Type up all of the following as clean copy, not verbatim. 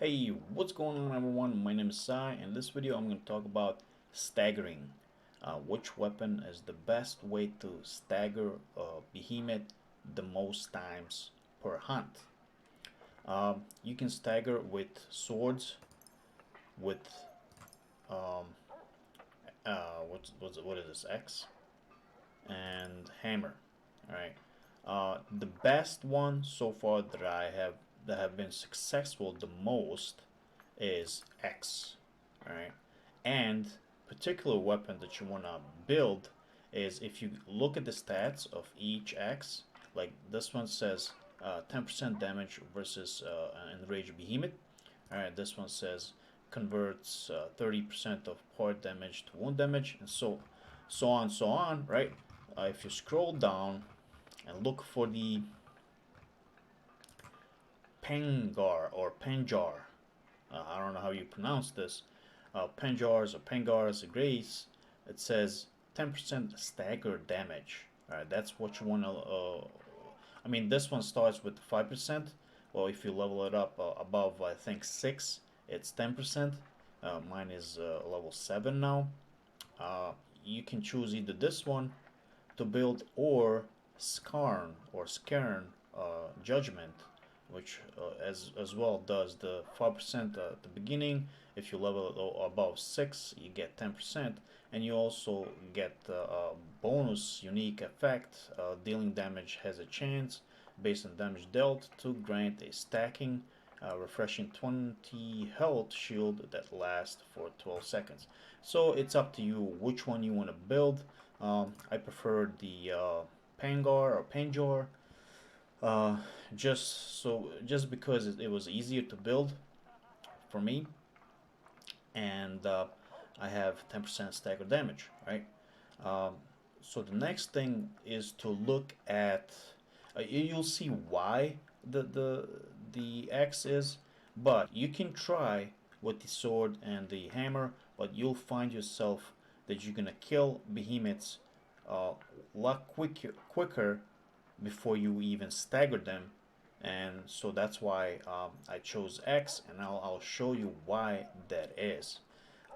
Hey, what's going on everyone? My name is Sai. In this video I'm going to talk about staggering. Which weapon is the best way to stagger a behemoth the most times per hunt. You can stagger with swords, with um, what is this, X, and hammer. Alright. The best one so far that have been successful the most is X. Alright. And particular weapon that you wanna build is, if you look at the stats of each X, like this one says 10% damage versus enraged behemoth. Alright, this one says converts 30% of part damage to wound damage, and so on, right? If you scroll down and look for the Pengar or Penjar, I don't know how you pronounce this, Penjars or Pengars Grace, it says 10% stagger damage. Alright, that's what you want to. I mean, this one starts with 5%. Well, if you level it up above, I think 6, it's 10%. Mine is level 7 now. You can choose either this one to build or Skarn or Scairn Judgment, which as well does the 5% at the beginning. If you level it above 6, you get 10%, and you also get a bonus unique effect. Dealing damage has a chance based on damage dealt to grant a stacking refreshing 20 health shield that lasts for 12 seconds. So it's up to you which one you want to build. I prefer the Pangar or Panjar, uh, just because it was easier to build for me, and I have 10% stagger damage, right? Um, so the next thing is to look at. You'll see why the X is, but you can try with the sword and the hammer, but you'll find yourself that you're gonna kill behemoths a lot quicker before you even stagger them, and so that's why I chose X, and I'll show you why that is.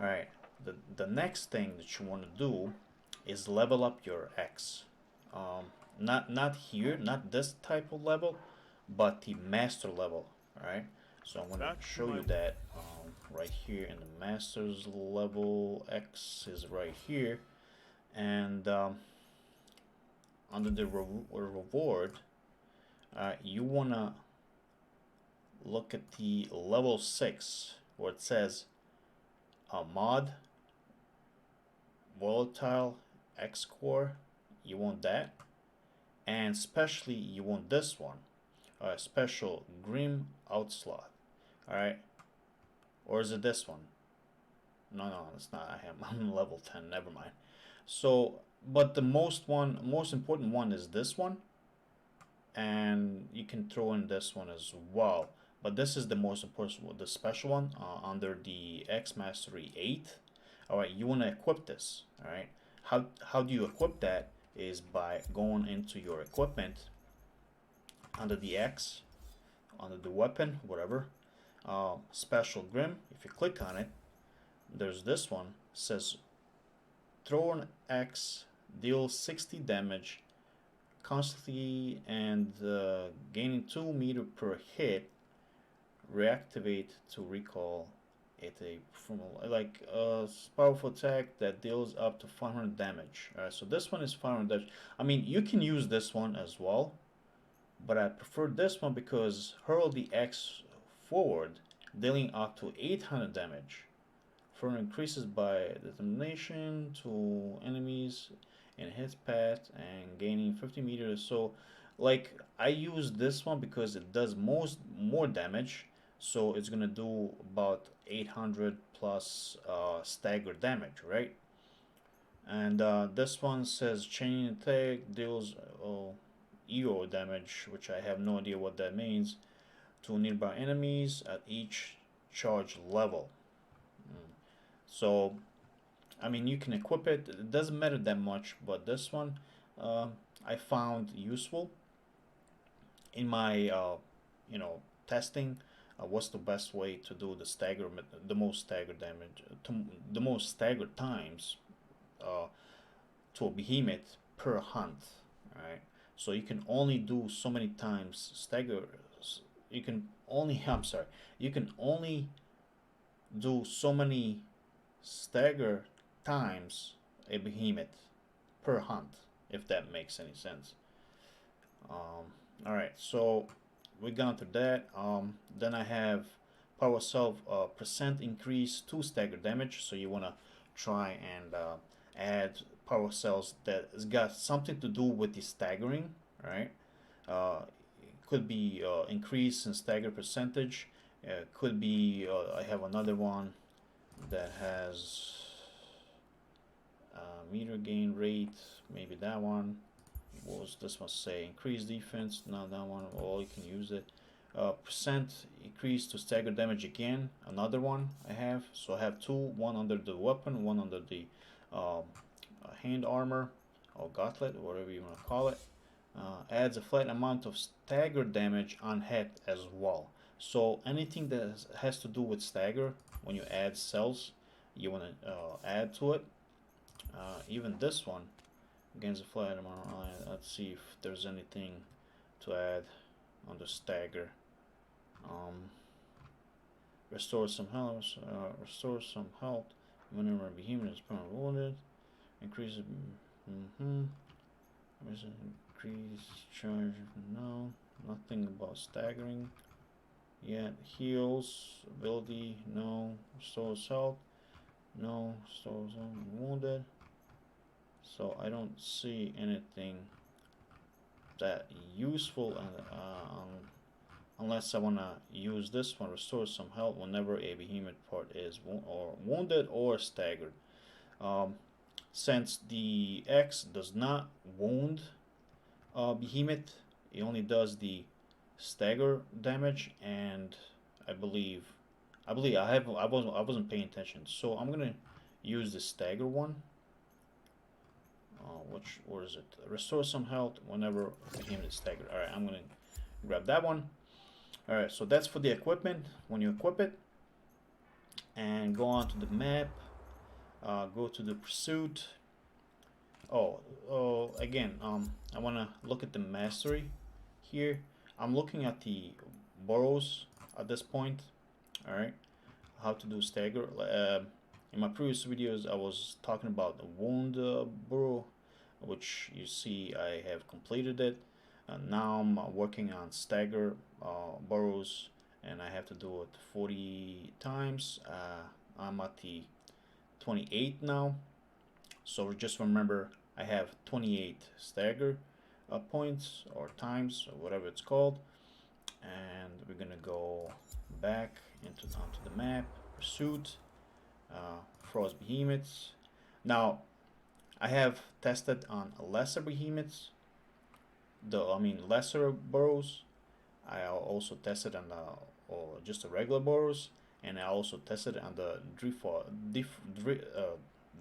All right, the next thing that you want to do is level up your X. Not here, not this type of level, but the master level. All right, so I'm gonna show you that right here in the master's level. X is right here, and under the reward, you wanna look at the level 6 where it says mod volatile X core. You want that, and especially you want this one, special grim outslot. All right, or is it this one? No, it's not. I'm level 10. Never mind. So, but the most important one is this one, and you can throw in this one as well. But this is the most important, the special one under the X Mastery 8. All right, you want to equip this. All right, how do you equip that? Is by going into your equipment under the X, under the weapon, whatever, special grim. If you click on it, there's this one, says throw an X, deal 60 damage constantly, and gaining 2 meter per hit. Reactivate to recall it from like a powerful attack that deals up to 500 damage. So this one is 500 damage. I mean, you can use this one as well, but I prefer this one because hurl the X forward, dealing up to 800 damage. Further increases by determination to enemies in his path and gaining 50 meters. So, like, I use this one because it does more damage. So it's gonna do about 800 plus stagger damage, right? And this one says chain attack deals EO damage, which I have no idea what that means, to nearby enemies at each charge level. So, I mean, you can equip it. It doesn't matter that much, but this one I found useful in my testing. what's the best way to do the most stagger damage, the most stagger times uh, to a behemoth per hunt, right? So you can only do so many times stagger. You can only I'm sorry. You can only do so many stagger times a behemoth per hunt, if that makes any sense. All right, so we gone through that. Then I have power self percent increase to stagger damage. So you wanna try and add power cells that has got something to do with the staggering, right? It could be increase in stagger percentage. Could be I have another one that has meter gain rate. Maybe that one. What was this one say? Increase defense. Not that one. Well, you can use it. Percent increase to stagger damage again. Another one I have. So I have two. One under the weapon. One under the um, hand armor or gauntlet, whatever you want to call it. Adds a flat amount of stagger damage on hit as well. So anything that has to do with stagger, when you add cells, you want to add to it. Even this one against the flat amount. Let's see if there's anything to add on the stagger. Um, restore some health. Restore some health whenever a behemoth is permanently wounded. Increase. Increase charge. No, nothing about staggering yet. Heals ability. No. Restores health. No. Restores wounded. So I don't see anything that useful unless I want to use this one. Restore some health whenever a behemoth part is wounded or staggered. Since the X does not wound behemoth, it only does the stagger damage, and I believe I wasn't paying attention, so I'm gonna use the stagger one. What is it? Restore some health whenever behemoth is staggered. All right, I'm gonna grab that one. All right, so that's for the equipment. When you equip it, and go on to the map, go to the pursuit. Again, I want to look at the mastery here. I'm looking at the burrows at this point. All right, how to do stagger. In my previous videos, I was talking about the wound burrow, which you see I have completed it. Now I'm working on stagger burrows, and I have to do it 40 times. I'm at the 28 now. So just remember, I have 28 stagger points or times or whatever it's called, and we're gonna go back onto the map, pursuit, frost behemoths. Now I have tested on lesser behemoths, lesser burrows. I also tested on or just the regular burrows, and I also tested on the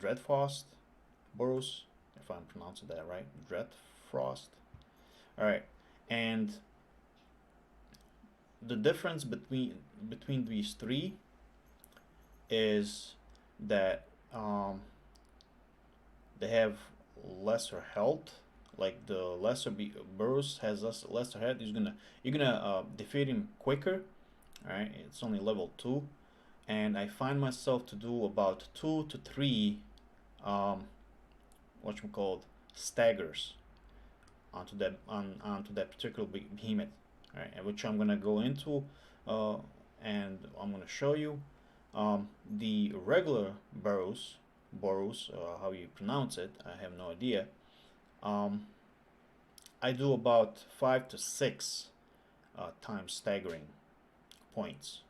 Dreadfrost burrows, if I'm pronouncing that right. Dreadfrost. All right, and the difference between these three is that they have lesser health. Like the lesser burrows has lesser health. You're gonna defeat him quicker. All right, it's only level 2, and I find myself to do about 2 to 3 called staggers onto that particular behemoth. All right, which I'm gonna go into, and I'm gonna show you the regular burrows. How you pronounce it, I have no idea. I do about 5 to 6 times staggering points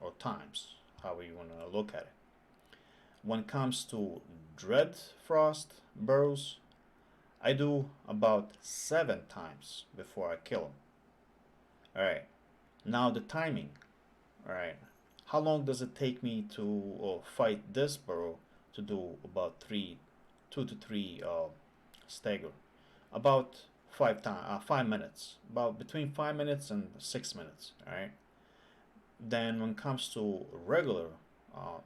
or times, however you want to look at it. When it comes to Dreadfrost burrows, I do about 7 times before I kill him. Alright, now the timing. Alright, how long does it take me to fight this burrow to do about 2 to 3 stagger? About 5 minutes. About between 5 minutes and 6 minutes. Alright, Then when it comes to regular,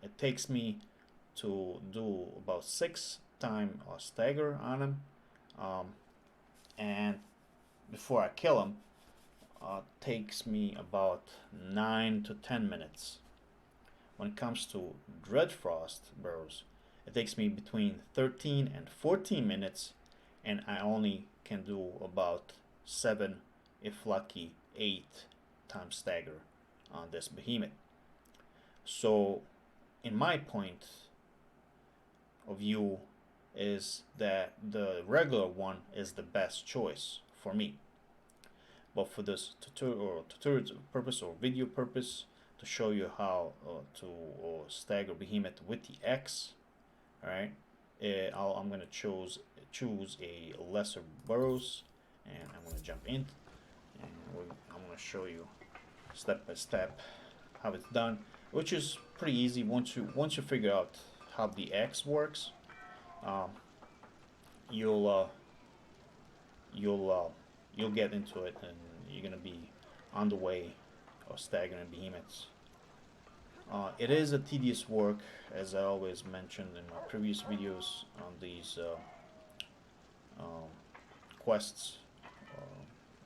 it takes me to do about 6 times stagger on him, um, and before I kill him, takes me about 9 to 10 minutes. When it comes to Dreadfrost burrows, it takes me between 13 and 14 minutes, and I only can do about 7, if lucky, 8 times stagger on this behemoth. So, in my point of view, is that the regular one is the best choice for me. But for this tutorial purpose or video purpose, to show you how to stagger behemoth with the X, alright, I'm going to choose a lesser burrows, and I'm going to jump in, and I'm going to show you step by step how it's done, which is pretty easy once you figure out how the X works. You'll get into it, and you're gonna be on the way of staggering behemoths. It is a tedious work, as I always mentioned in my previous videos on these quests,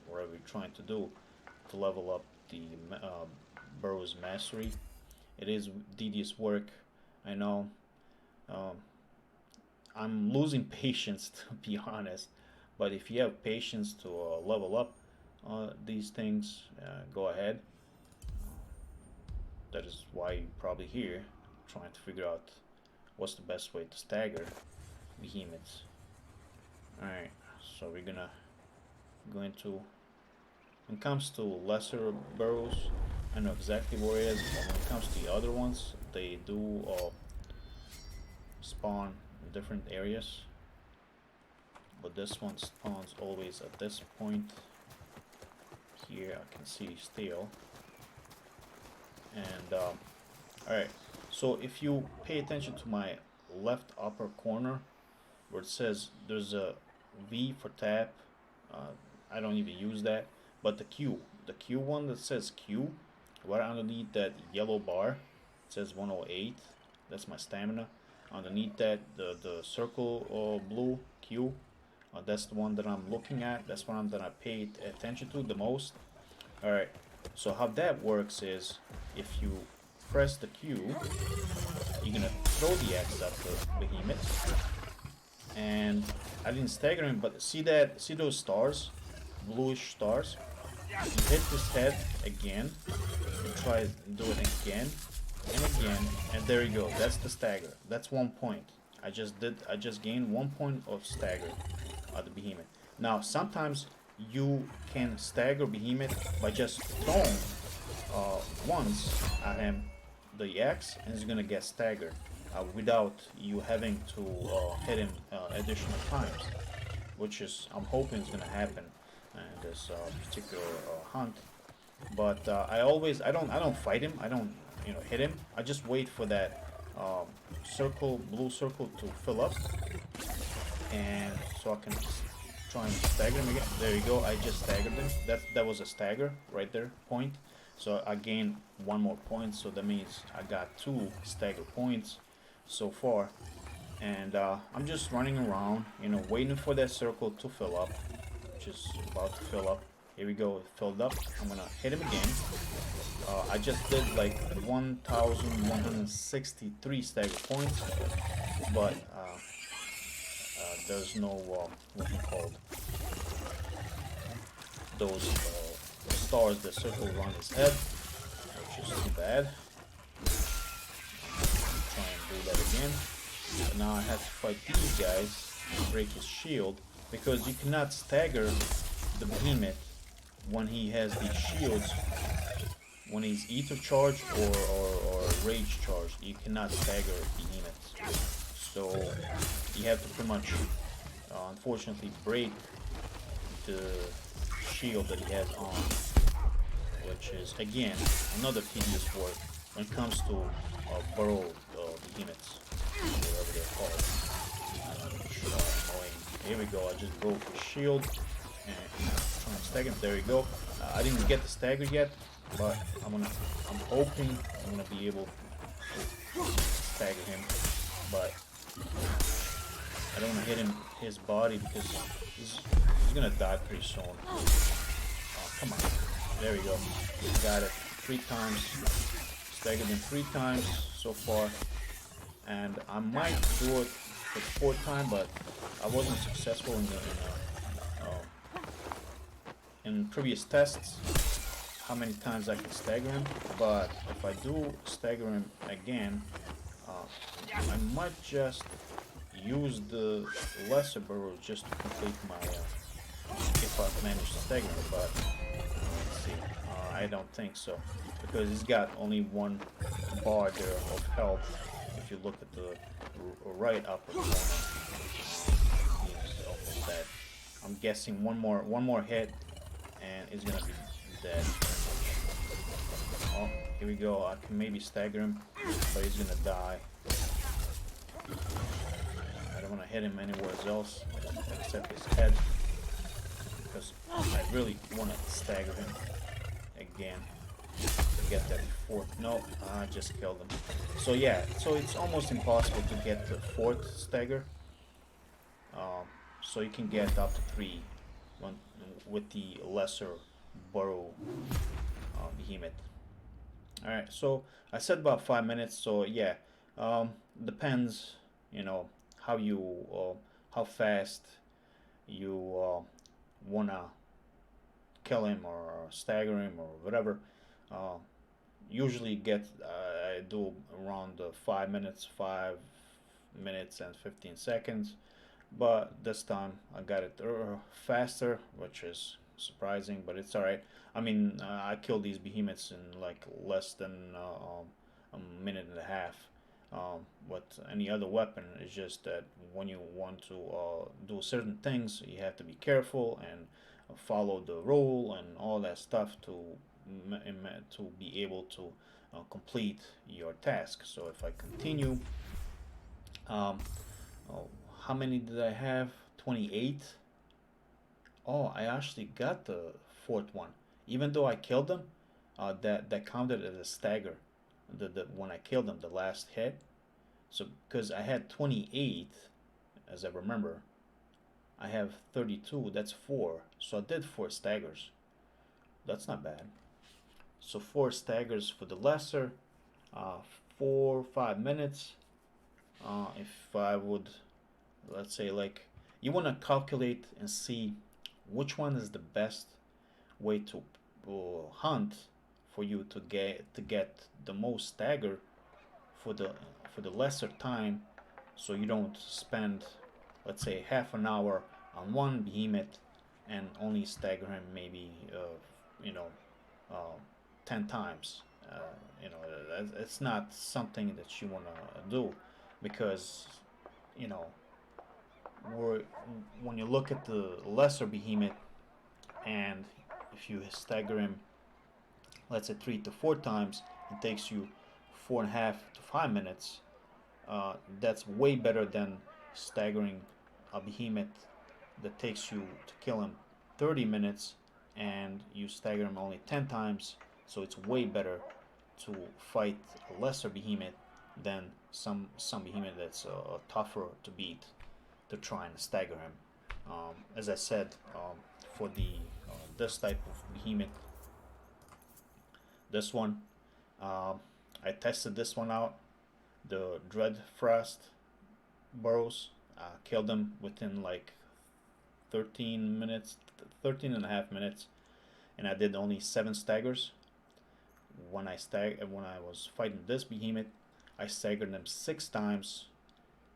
whatever you're trying to do to level up the Behemoth Mastery. It is tedious work, I know. I'm losing patience, to be honest, but if you have patience to level up these things, go ahead. That is why you're probably here, trying to figure out what's the best way to stagger behemoths. Alright, so we're gonna go into, when it comes to lesser burrows, I know exactly where it is, but when it comes to the other ones, they do spawn in different areas. But this one spawns always at this point. Here I can see steel. And alright, so if you pay attention to my left upper corner where it says there's a V for tap, I don't even use that, but the Q one that says Q, right underneath that yellow bar, it says 108, that's my stamina. Underneath that, the circle blue Q, that's the one that I'm looking at, that's one that I paid attention to the most. Alright, so how that works is, if you press the Q, you're gonna throw the X at the behemoth. And I didn't stagger him, but see those stars? Bluish stars? You hit his head again, and try to do it again, and again, and there you go, that's the stagger. That's 1 point. I just gained 1 point of stagger at the behemoth. Now sometimes you can stagger behemoth by just throwing once at him the X, and he's gonna get staggered without you having to hit him additional times, which is, I'm hoping, is gonna happen in this particular hunt. But I don't fight him. I don't hit him. I just wait for that blue circle to fill up, and so I can try and stagger him again. There you go. I just staggered him. That was a stagger right there, point. So I gained 1 more point. So that means I got 2 stagger points so far. And I'm just running around, waiting for that circle to fill up, which is about to fill up. Here we go. It filled up. I'm gonna hit him again. I just did like 1,163 stagger points, but there's no what you call those stars that circle around his head, which is too bad. Try and do that again. But now I have to fight these guys to break his shield, because you cannot stagger the behemoth when he has these shields. When he's ether charged or rage charged, you cannot stagger behemoths. So you have to pretty much, unfortunately, break the shield that he has on, which is again another tedious work when it comes to burrow behemoths, whatever they're called. Annoying. Here we go. I just broke the shield and trying to stagger him. There you go. I didn't get the stagger yet, but I'm hoping I'm gonna be able to stagger him, but I don't want to hit his body because he's gonna die pretty soon. Oh, come on. There we go. Got it 3 times. Staggered him 3 times so far. And I might do it for the 4th time, but I wasn't successful in previous tests how many times I can stagger him. But if I do stagger him again, I might just use the lesser burrow just to complete my if I manage to stagger him, but let's see. I don't think so because he's got only 1 bar there of health. If you look at the right upper corner, he's almost dead. I'm guessing one more hit, and he's gonna be dead. Oh, here we go. I can maybe stagger him, but he's gonna die. I don't want to hit him anywhere else except his head because I really want to stagger him again to get that 4th. No, I just killed him. So yeah, so it's almost impossible to get the 4th stagger. So you can get up to 3 with the lesser burrow behemoth. Alright, so I said about 5 minutes, so yeah, depends, you know, how fast you wanna kill him or stagger him or whatever. Usually I do around 5 minutes, 5 minutes and 15 seconds, but this time I got it faster, which is surprising, but it's alright. I mean, I killed these behemoths in like less than a minute and a half. With any other weapon, it's just that when you want to do certain things, you have to be careful and follow the rule and all that stuff to be able to complete your task. So if I continue, um, oh, how many did I have? 28. Oh, I actually got the 4th one, even though I killed them. That counted as a stagger. The when I killed them, the last hit. So because I had 28, as I remember, I have 32. That's 4. So I did 4 staggers. That's not bad. So 4 staggers for the lesser, 4 5 minutes. If I would, let's say, like, you want to calculate and see which one is the best way to hunt for you to get the most stagger for the lesser time, so you don't spend, let's say, half an hour on one behemoth and only stagger him maybe you know uh, 10 times. You know, it's not something that you want to do because, you know, when you look at the lesser behemoth, and if you stagger him, let's say 3 to 4 times, it takes you 4.5 to 5 minutes. That's way better than staggering a behemoth that takes you to kill him 30 minutes and you stagger him only 10 times. So it's way better to fight a lesser behemoth than some behemoth that's tougher to beat, to try and stagger him. As I said, for the this type of behemoth, this one, I tested this one out, the Dread Frost burrows. Killed them within like 13 minutes, 13 and a half minutes, and I did only 7 staggers. When I was fighting this behemoth, I staggered them 6 times,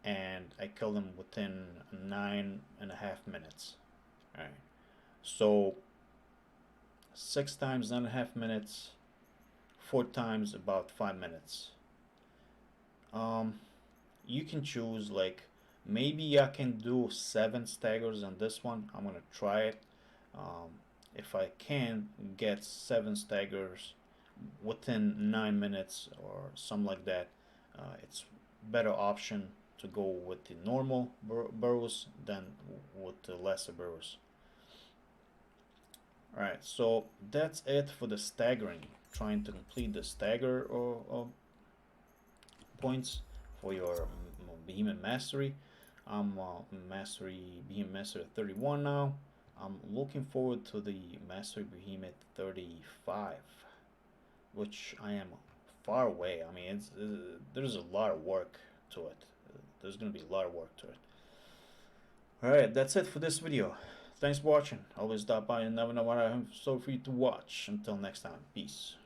and I killed them within 9.5 minutes. All right, so 6 times 9.5 minutes, 4 times about 5 minutes. You can choose, like, maybe I can do 7 staggers on this one. I'm gonna try it. If I can get 7 staggers within 9 minutes or something like that, it's better option to go with the normal burrows than with the lesser burrows. Alright, so that's it for the staggering. Trying to complete the stagger points for your Behemoth Mastery. I'm Behemoth Mastery 31 now. I'm looking forward to the Mastery Behemoth 35, which I am far away. I mean, there's a lot of work to it. There's gonna be a lot of work to it. Alright, that's it for this video. Thanks for watching. Always stop by and never know what I have so for you to watch. Until next time, peace.